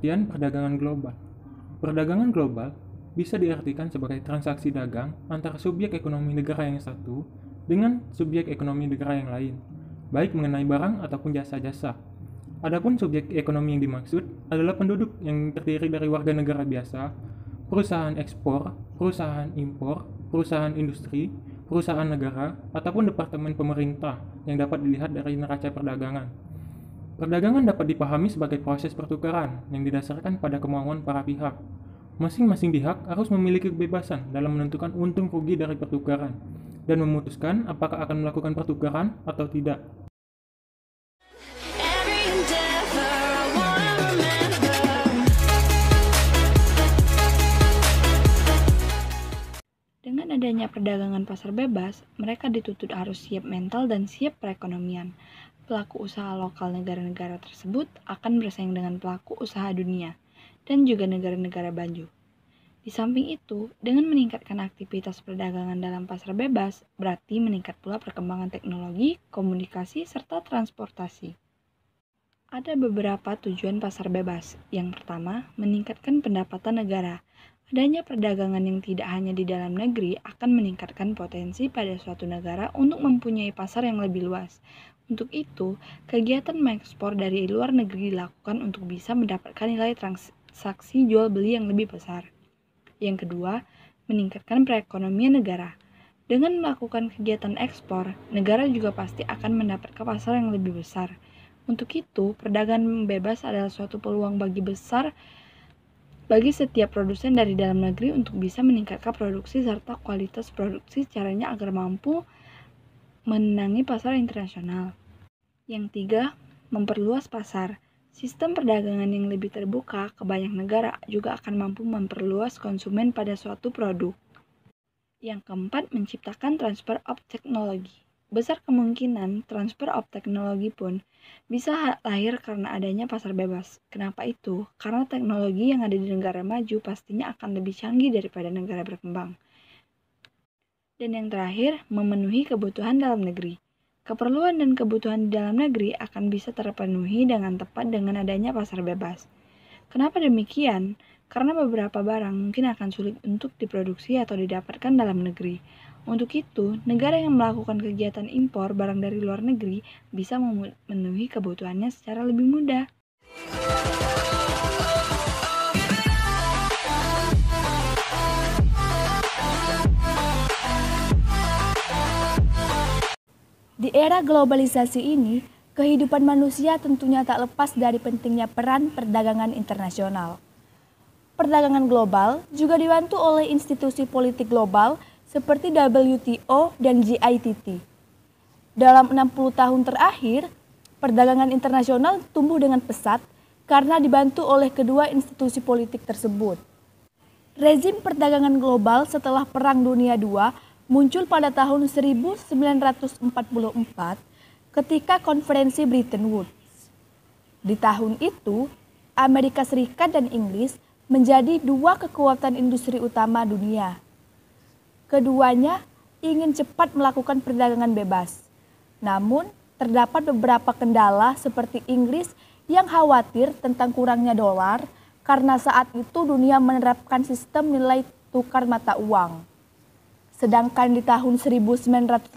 pengertian perdagangan global. Perdagangan global bisa diartikan sebagai transaksi dagang antara subjek ekonomi negara yang satu dengan subjek ekonomi negara yang lain, baik mengenai barang ataupun jasa-jasa. Adapun subjek ekonomi yang dimaksud adalah penduduk yang terdiri dari warga negara biasa, perusahaan ekspor, perusahaan impor, perusahaan industri, perusahaan negara, ataupun departemen pemerintah yang dapat dilihat dari neraca perdagangan. Perdagangan dapat dipahami sebagai proses pertukaran yang didasarkan pada kemauan para pihak. Masing-masing pihak harus memiliki kebebasan dalam menentukan untung rugi dari pertukaran dan memutuskan apakah akan melakukan pertukaran atau tidak. Dengan adanya perdagangan pasar bebas, mereka dituntut harus siap mental dan siap perekonomian. Pelaku usaha lokal negara-negara tersebut akan bersaing dengan pelaku usaha dunia dan juga negara-negara maju. Di samping itu, dengan meningkatkan aktivitas perdagangan dalam pasar bebas, berarti meningkat pula perkembangan teknologi, komunikasi, serta transportasi. Ada beberapa tujuan pasar bebas. Yang pertama, meningkatkan pendapatan negara. Adanya perdagangan yang tidak hanya di dalam negeri akan meningkatkan potensi pada suatu negara untuk mempunyai pasar yang lebih luas. Untuk itu, kegiatan mengekspor dari luar negeri dilakukan untuk bisa mendapatkan nilai transaksi jual beli yang lebih besar. Yang kedua, meningkatkan perekonomian negara. Dengan melakukan kegiatan ekspor, negara juga pasti akan mendapatkan pasar yang lebih besar. Untuk itu, perdagangan bebas adalah suatu peluang bagi setiap produsen dari dalam negeri untuk bisa meningkatkan produksi serta kualitas produksi, caranya agar mampu menenangi pasar internasional. Yang tiga, memperluas pasar. Sistem perdagangan yang lebih terbuka ke banyak negara juga akan mampu memperluas konsumen pada suatu produk. Yang keempat, menciptakan transfer of technology. Besar kemungkinan transfer of teknologi pun bisa lahir karena adanya pasar bebas. Kenapa itu? Karena teknologi yang ada di negara maju pastinya akan lebih canggih daripada negara berkembang. Dan yang terakhir, memenuhi kebutuhan dalam negeri. Keperluan dan kebutuhan di dalam negeri akan bisa terpenuhi dengan tepat dengan adanya pasar bebas. Kenapa demikian? Karena beberapa barang mungkin akan sulit untuk diproduksi atau didapatkan dalam negeri. Untuk itu, negara yang melakukan kegiatan impor barang dari luar negeri bisa memenuhi kebutuhannya secara lebih mudah. Di era globalisasi ini, kehidupan manusia tentunya tak lepas dari pentingnya peran perdagangan internasional. Perdagangan global juga dibantu oleh institusi politik global seperti WTO dan GITT. Dalam 60 tahun terakhir, perdagangan internasional tumbuh dengan pesat karena dibantu oleh kedua institusi politik tersebut. Rezim perdagangan global setelah Perang Dunia II muncul pada tahun 1944 ketika Konferensi Bretton Woods. Di tahun itu, Amerika Serikat dan Inggris menjadi dua kekuatan industri utama dunia. Keduanya ingin cepat melakukan perdagangan bebas. Namun, terdapat beberapa kendala seperti Inggris yang khawatir tentang kurangnya dolar karena saat itu dunia menerapkan sistem nilai tukar mata uang. Sedangkan di tahun 1950,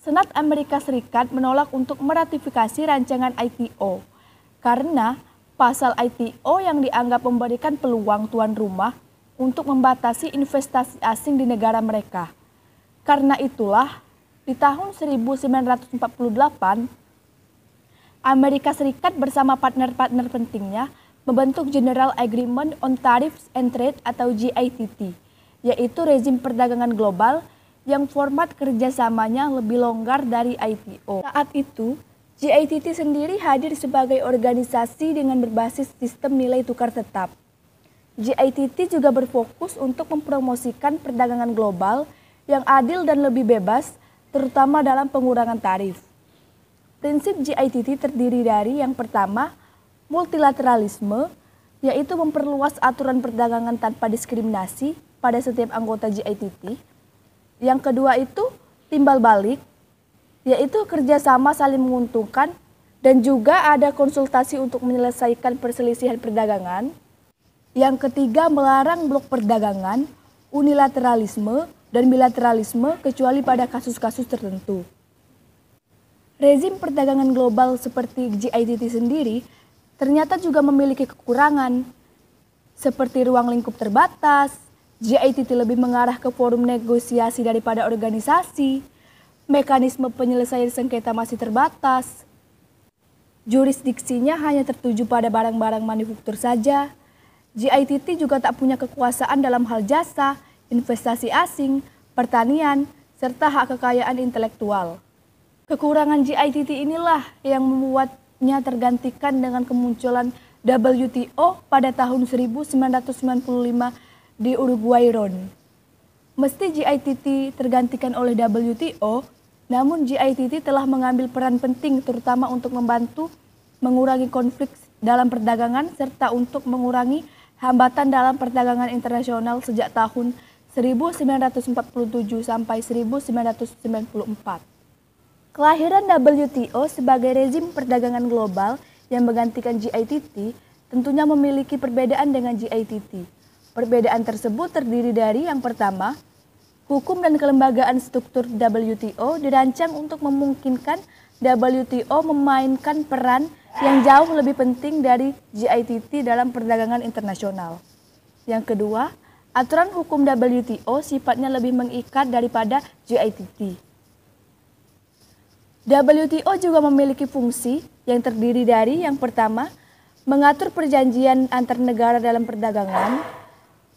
Senat Amerika Serikat menolak untuk meratifikasi rancangan ITO karena pasal ITO yang dianggap memberikan peluang tuan rumah untuk membatasi investasi asing di negara mereka. Karena itulah, di tahun 1948, Amerika Serikat bersama partner-partner pentingnya membentuk General Agreement on Tariffs and Trade atau GITT, yaitu rezim perdagangan global yang format kerjasamanya lebih longgar dari ITO. Saat itu, GITT sendiri hadir sebagai organisasi dengan berbasis sistem nilai tukar tetap. GITT juga berfokus untuk mempromosikan perdagangan global yang adil dan lebih bebas, terutama dalam pengurangan tarif. Prinsip GITT terdiri dari yang pertama, multilateralisme, yaitu memperluas aturan perdagangan tanpa diskriminasi pada setiap anggota GITT. Yang kedua itu timbal balik, yaitu kerjasama saling menguntungkan Dan juga ada konsultasi untuk menyelesaikan perselisihan perdagangan. Yang ketiga, melarang blok perdagangan, unilateralisme, dan bilateralisme kecuali pada kasus-kasus tertentu. Rezim perdagangan global seperti GITT sendiri ternyata juga memiliki kekurangan. Seperti ruang lingkup terbatas, GITT lebih mengarah ke forum negosiasi daripada organisasi, mekanisme penyelesaian sengketa masih terbatas, jurisdiksinya hanya tertuju pada barang-barang manufaktur saja. GITT juga tak punya kekuasaan dalam hal jasa, investasi asing, pertanian, serta hak kekayaan intelektual. Kekurangan GITT inilah yang membuatnya tergantikan dengan kemunculan WTO pada tahun 1995 di Uruguay Ron. Meski GITT tergantikan oleh WTO, namun GITT telah mengambil peran penting terutama untuk membantu mengurangi konflik dalam perdagangan serta untuk mengurangi hambatan dalam perdagangan internasional sejak tahun 1947 sampai 1994. Kelahiran WTO sebagai rezim perdagangan global yang menggantikan GITT tentunya memiliki perbedaan dengan GITT. Perbedaan tersebut terdiri dari yang pertama, hukum dan kelembagaan struktur WTO dirancang untuk memungkinkan WTO memainkan peran yang jauh lebih penting dari GITT dalam perdagangan internasional. Yang kedua, aturan hukum WTO sifatnya lebih mengikat daripada GITT. WTO juga memiliki fungsi yang terdiri dari yang pertama, mengatur perjanjian antar negara dalam perdagangan.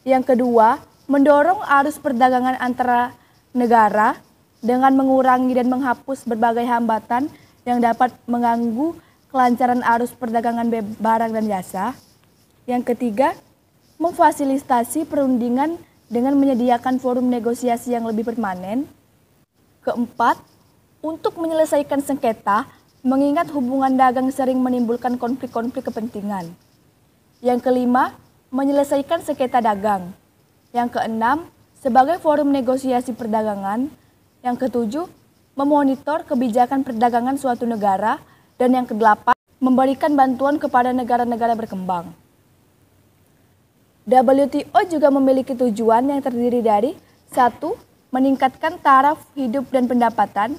Yang kedua, mendorong arus perdagangan antara negara dengan mengurangi dan menghapus berbagai hambatan yang dapat mengganggu kelancaran arus perdagangan barang dan jasa. Yang ketiga, memfasilitasi perundingan dengan menyediakan forum negosiasi yang lebih permanen. Keempat, untuk menyelesaikan sengketa, mengingat hubungan dagang sering menimbulkan konflik-konflik kepentingan. Yang kelima, menyelesaikan sengketa dagang. Yang keenam, sebagai forum negosiasi perdagangan. Yang ketujuh, memonitor kebijakan perdagangan suatu negara. Dan yang kedelapan, memberikan bantuan kepada negara-negara berkembang. WTO juga memiliki tujuan yang terdiri dari 1. Meningkatkan taraf hidup dan pendapatan.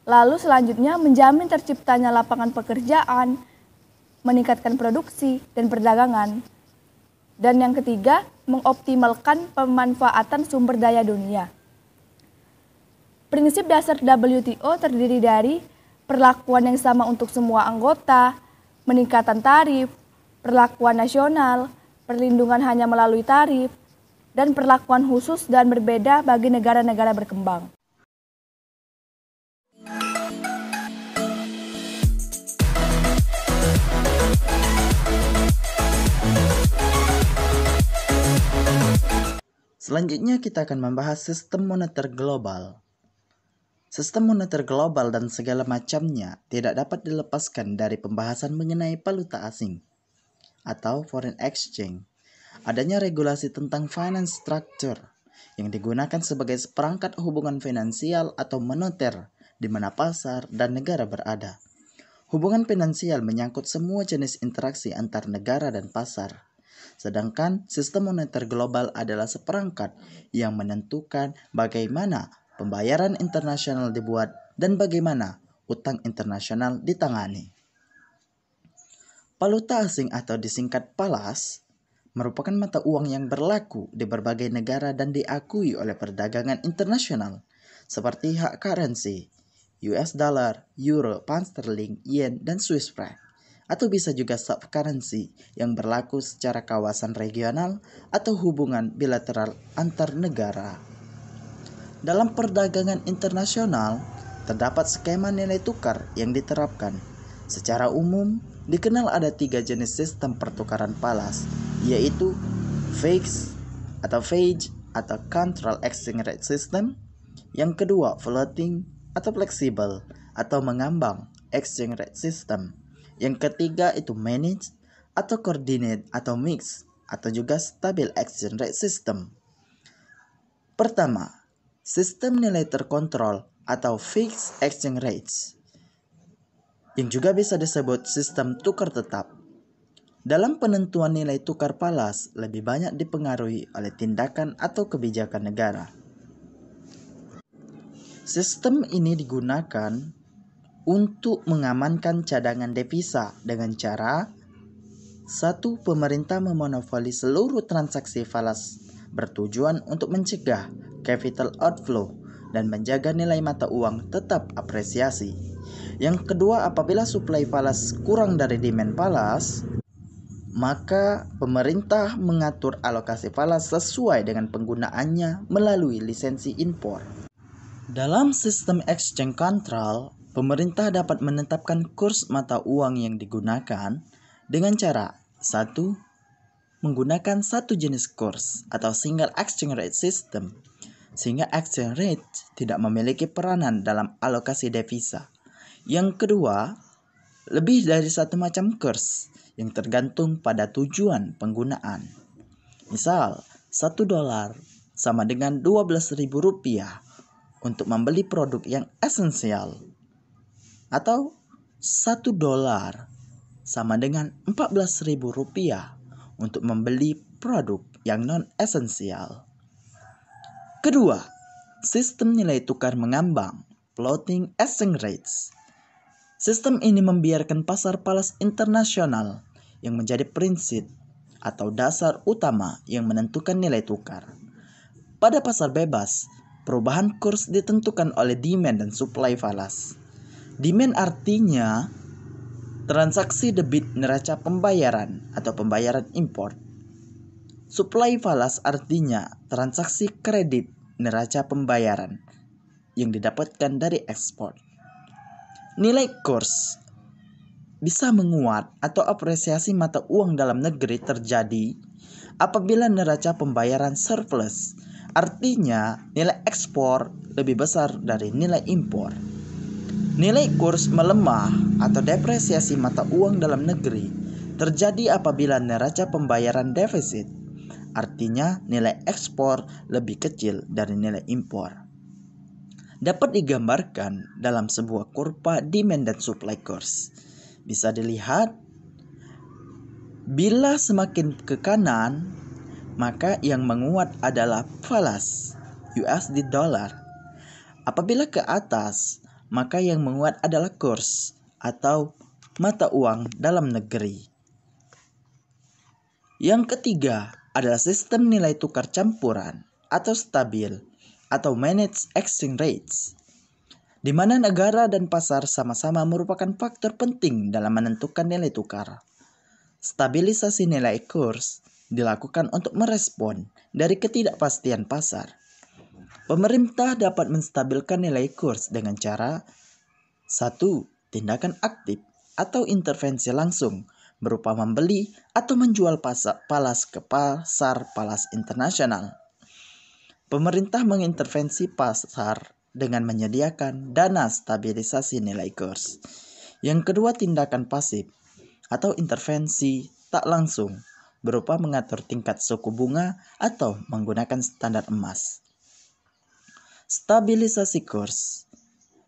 Lalu selanjutnya menjamin terciptanya lapangan pekerjaan, meningkatkan produksi dan perdagangan. Dan yang ketiga, mengoptimalkan pemanfaatan sumber daya dunia. Prinsip dasar WTO terdiri dari perlakuan yang sama untuk semua anggota, peningkatan tarif, perlakuan nasional, perlindungan hanya melalui tarif, dan perlakuan khusus dan berbeda bagi negara-negara berkembang. Selanjutnya kita akan membahas sistem moneter global. Sistem moneter global dan segala macamnya tidak dapat dilepaskan dari pembahasan mengenai valuta asing atau foreign exchange. Adanya regulasi tentang finance structure yang digunakan sebagai seperangkat hubungan finansial atau moneter di mana pasar dan negara berada. Hubungan finansial menyangkut semua jenis interaksi antar negara dan pasar. Sedangkan sistem moneter global adalah seperangkat yang menentukan bagaimana pembayaran internasional dibuat dan bagaimana utang internasional ditangani. Valuta asing atau disingkat PALAS merupakan mata uang yang berlaku di berbagai negara dan diakui oleh perdagangan internasional seperti hard currency, US dollar, euro, pound sterling, yen, dan Swiss franc. Atau bisa juga sub-currency yang berlaku secara kawasan regional atau hubungan bilateral antar negara. Dalam perdagangan internasional, terdapat skema nilai tukar yang diterapkan. Secara umum, dikenal ada 3 jenis sistem pertukaran PALAS, yaitu fixed atau FEG atau control exchange rate system. Yang kedua, floating atau flexible atau mengambang exchange rate system. Yang ketiga itu managed atau coordinate atau mix atau juga stabil exchange rate system. Pertama, sistem nilai terkontrol atau fixed exchange rates. yang juga bisa disebut sistem tukar tetap. Dalam penentuan nilai tukar falas lebih banyak dipengaruhi oleh tindakan atau kebijakan negara. Sistem ini digunakan untuk mengamankan cadangan devisa dengan cara: 1. Pemerintah memonopoli seluruh transaksi falas bertujuan untuk mencegah capital outflow dan menjaga nilai mata uang tetap apresiasi. Yang kedua, apabila suplai falas kurang dari demand falas, maka pemerintah mengatur alokasi falas sesuai dengan penggunaannya melalui lisensi impor. Dalam sistem exchange control, pemerintah dapat menetapkan kurs mata uang yang digunakan dengan cara: 1. Menggunakan satu jenis kurs atau single exchange rate system, sehingga exchange rate tidak memiliki peranan dalam alokasi devisa. Yang kedua, lebih dari satu macam kurs yang tergantung pada tujuan penggunaan. Misal, $1 sama dengan Rp12.000 untuk membeli produk yang esensial, atau $1 sama dengan Rp14.000 untuk membeli produk yang non-esensial. Kedua, sistem nilai tukar mengambang, floating exchange rates. Sistem ini membiarkan pasar falas internasional yang menjadi prinsip atau dasar utama yang menentukan nilai tukar. Pada pasar bebas, perubahan kurs ditentukan oleh demand dan supply falas. Demand artinya transaksi debit neraca pembayaran atau pembayaran impor. Supply falas artinya transaksi kredit neraca pembayaran yang didapatkan dari ekspor. Nilai kurs bisa menguat atau apresiasi mata uang dalam negeri terjadi apabila neraca pembayaran surplus, artinya nilai ekspor lebih besar dari nilai impor. Nilai kurs melemah atau depresiasi mata uang dalam negeri terjadi apabila neraca pembayaran defisit, artinya nilai ekspor lebih kecil dari nilai impor. Dapat digambarkan dalam sebuah kurva demand dan supply course. Bisa dilihat, bila semakin ke kanan, maka yang menguat adalah falas USD dollar. Apabila ke atas, maka yang menguat adalah kurs atau mata uang dalam negeri. Yang ketiga adalah sistem nilai tukar campuran atau stabil atau managed exchange rates, di mana negara dan pasar sama-sama merupakan faktor penting dalam menentukan nilai tukar. Stabilisasi nilai kurs dilakukan untuk merespon dari ketidakpastian pasar. Pemerintah dapat menstabilkan nilai kurs dengan cara: 1. Tindakan aktif atau intervensi langsung berupa membeli atau menjual falas ke pasar falas internasional. Pemerintah mengintervensi pasar dengan menyediakan dana stabilisasi nilai kurs. Yang kedua, tindakan pasif atau intervensi tak langsung berupa mengatur tingkat suku bunga atau menggunakan standar emas. Stabilisasi kurs.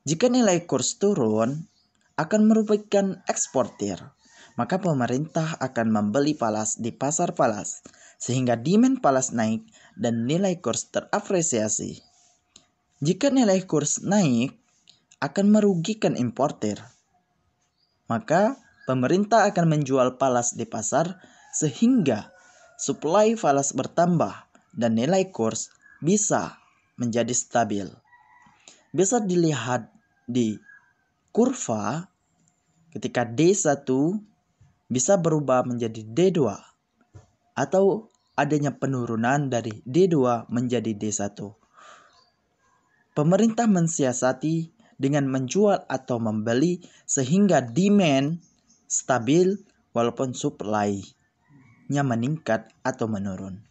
Jika nilai kurs turun akan merugikan eksportir, maka pemerintah akan membeli falas di pasar falas sehingga demand falas naik dan nilai kurs terapresiasi. Jika nilai kurs naik akan merugikan importir, maka pemerintah akan menjual falas di pasar sehingga suplai falas bertambah dan nilai kurs bisa menjadi stabil. Bisa dilihat di kurva ketika D1 bisa berubah menjadi D2 atau adanya penurunan dari D2 menjadi D1. Pemerintah mensiasati dengan menjual atau membeli sehingga demand stabil walaupun supply-nya meningkat atau menurun.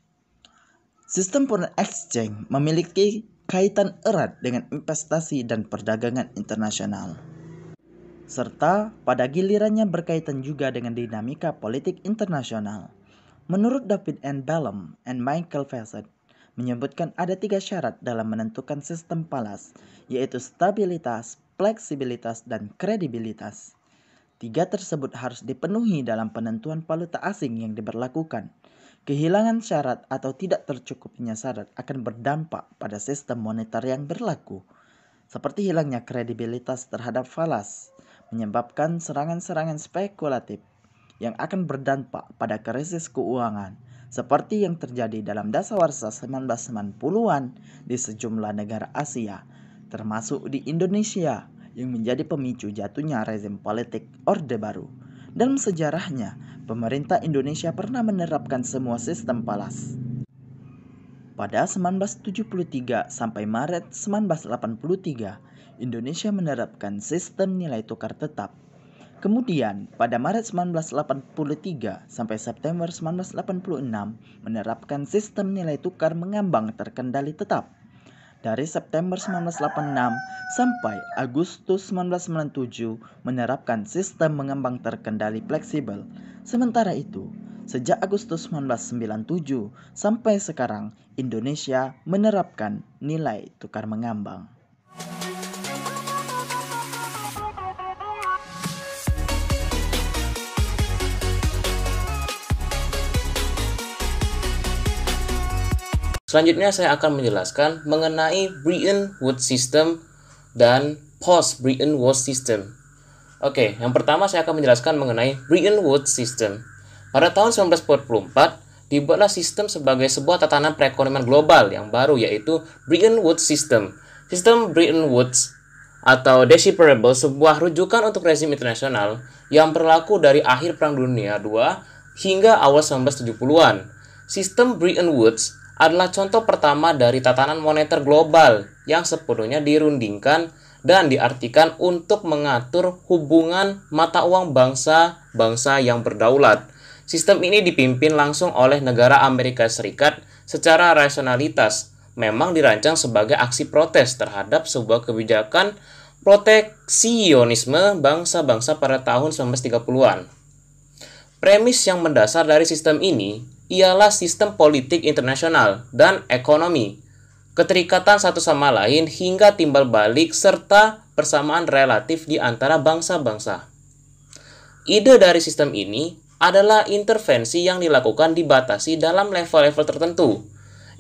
Sistem foreign exchange memiliki kaitan erat dengan investasi dan perdagangan internasional, serta pada gilirannya berkaitan juga dengan dinamika politik internasional. Menurut David N. Bellum and Michael Fassett, menyebutkan ada 3 syarat dalam menentukan sistem falas, yaitu stabilitas, fleksibilitas, dan kredibilitas. Tiga tersebut harus dipenuhi dalam penentuan valuta asing yang diberlakukan. Kehilangan syarat atau tidak tercukupnya syarat akan berdampak pada sistem moneter yang berlaku, seperti hilangnya kredibilitas terhadap falas, menyebabkan serangan-serangan spekulatif yang akan berdampak pada krisis keuangan, seperti yang terjadi dalam dasawarsa 1990-an di sejumlah negara Asia, termasuk di Indonesia, yang menjadi pemicu jatuhnya rezim politik Orde Baru. Dalam sejarahnya, pemerintah Indonesia pernah menerapkan semua sistem falas. Pada 1973 sampai Maret 1983, Indonesia menerapkan sistem nilai tukar tetap. Kemudian, pada Maret 1983 sampai September 1986, menerapkan sistem nilai tukar mengambang terkendali tetap. Dari September 1986 sampai Agustus 1997 menerapkan sistem mengambang terkendali fleksibel. Sementara itu, sejak Agustus 1997 sampai sekarang, Indonesia menerapkan nilai tukar mengambang. Selanjutnya saya akan menjelaskan mengenai Bretton Woods System dan Post-Bretton Woods System. Oke, yang pertama saya akan menjelaskan mengenai Bretton Woods System. Pada tahun 1944, dibuatlah sistem sebagai sebuah tatanan perekonomian global yang baru, yaitu Bretton Woods System. Sistem Bretton Woods atau Decipherable, sebuah rujukan untuk rezim internasional yang berlaku dari akhir Perang Dunia II hingga awal 1970-an. Sistem Bretton Woods adalah contoh pertama dari tatanan moneter global yang sepenuhnya dirundingkan dan diartikan untuk mengatur hubungan mata uang bangsa-bangsa yang berdaulat. Sistem ini dipimpin langsung oleh negara Amerika Serikat secara rasionalitas, memang dirancang sebagai aksi protes terhadap sebuah kebijakan proteksionisme bangsa-bangsa pada tahun 1930-an. Premis yang mendasar dari sistem ini ialah sistem politik internasional dan ekonomi, keterikatan satu sama lain hingga timbal balik serta persamaan relatif di antara bangsa-bangsa. Ide dari sistem ini adalah intervensi yang dilakukan dibatasi dalam level-level tertentu.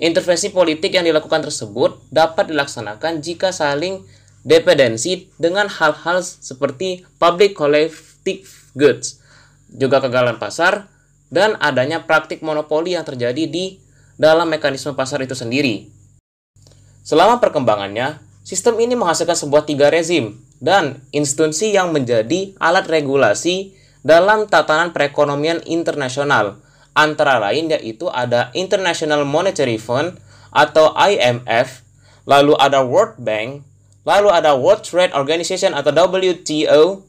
Intervensi politik yang dilakukan tersebut dapat dilaksanakan jika saling dependensi dengan hal-hal seperti public collective goods, juga kegagalan pasar, dan adanya praktik monopoli yang terjadi di dalam mekanisme pasar itu sendiri. Selama perkembangannya, sistem ini menghasilkan sebuah tiga rezim dan institusi yang menjadi alat regulasi dalam tatanan perekonomian internasional. Antara lain yaitu ada International Monetary Fund atau IMF, lalu ada World Bank, lalu ada World Trade Organization atau WTO.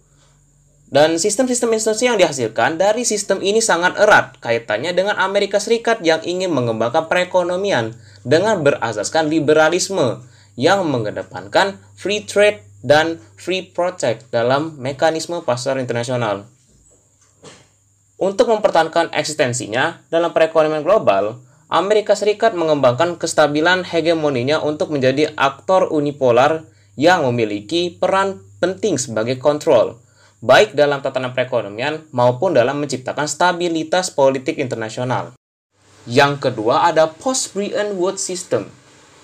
Dan sistem-sistem institusi yang dihasilkan dari sistem ini sangat erat kaitannya dengan Amerika Serikat yang ingin mengembangkan perekonomian dengan berasaskan liberalisme yang mengedepankan free trade dan free protect dalam mekanisme pasar internasional. Untuk mempertahankan eksistensinya dalam perekonomian global, Amerika Serikat mengembangkan kestabilan hegemoninya untuk menjadi aktor unipolar yang memiliki peran penting sebagai kontrol, baik dalam tatanan perekonomian maupun dalam menciptakan stabilitas politik internasional. Yang kedua ada Post-Bretton Woods System.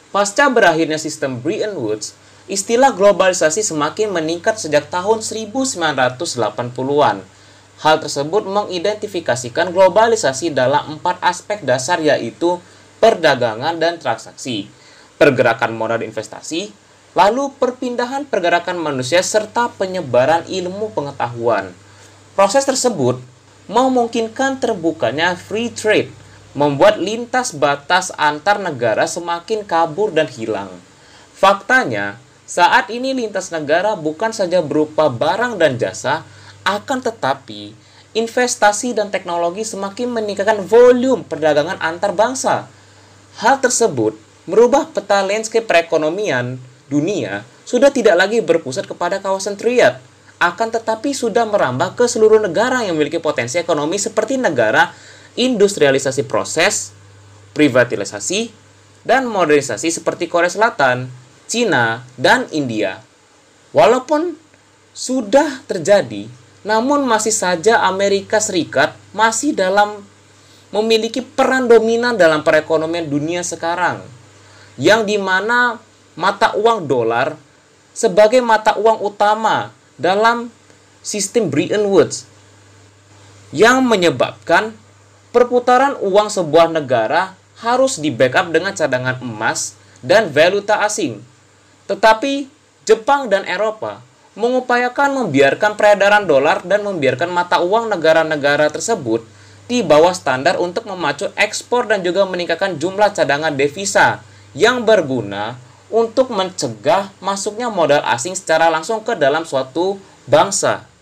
Pasca berakhirnya sistem Bretton Woods, istilah globalisasi semakin meningkat sejak tahun 1980-an. Hal tersebut mengidentifikasikan globalisasi dalam 4 aspek dasar, yaitu perdagangan dan transaksi, pergerakan modal dan investasi, lalu perpindahan pergerakan manusia serta penyebaran ilmu pengetahuan. Proses tersebut memungkinkan terbukanya free trade, membuat lintas batas antar negara semakin kabur dan hilang. Faktanya, saat ini lintas negara bukan saja berupa barang dan jasa, akan tetapi investasi dan teknologi semakin meningkatkan volume perdagangan antar bangsa. Hal tersebut merubah peta landscape perekonomian dunia sudah tidak lagi berpusat kepada kawasan triad, akan tetapi sudah merambah ke seluruh negara yang memiliki potensi ekonomi seperti negara industrialisasi proses, privatisasi, dan modernisasi seperti Korea Selatan, Cina, dan India. Walaupun sudah terjadi, namun masih saja Amerika Serikat masih memiliki peran dominan dalam perekonomian dunia sekarang, yang dimana mata uang dolar sebagai mata uang utama dalam sistem Bretton Woods, yang menyebabkan perputaran uang sebuah negara harus di-backup dengan cadangan emas dan valuta asing. Tetapi Jepang dan Eropa mengupayakan membiarkan peredaran dolar dan membiarkan mata uang negara-negara tersebut di bawah standar untuk memacu ekspor dan juga meningkatkan jumlah cadangan devisa yang berguna untuk mencegah masuknya modal asing secara langsung ke dalam suatu bangsa.